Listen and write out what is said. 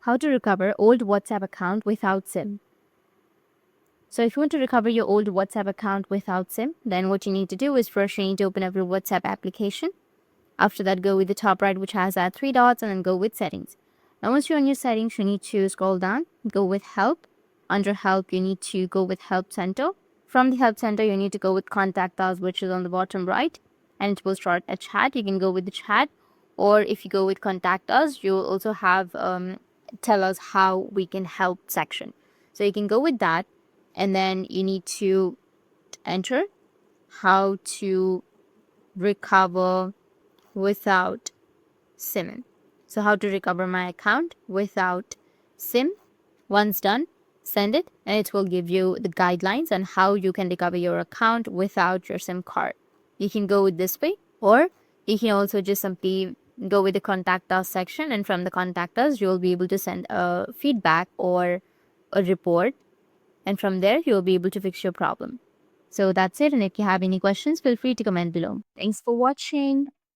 how to recover old WhatsApp account without SIM. So if you want to recover your old WhatsApp account without SIM, then what you need to do is first you need to open up your WhatsApp application. After that, go with the top right, which has that three dots, and then go with settings. Now, once you're on your settings, you need to scroll down, go with help. Under help, you need to go with help center. From the help center, you need to go with contact us, which is on the bottom right, and it will start a chat. You can go with the chat, or if you go with contact us, you'll also have tell us how we can help section. So you can go with that, and then you need to enter how to recover without SIM. So how to recover my account without SIM. Once done, send it, and it will give you the guidelines on how you can recover your account without your SIM card. You can go with this way, or you can also just simply go with the contact us section, and from the contact us, you'll be able to send a feedback or a report, and from there, you'll be able to fix your problem. So that's it, and if you have any questions, feel free to comment below. Thanks for watching.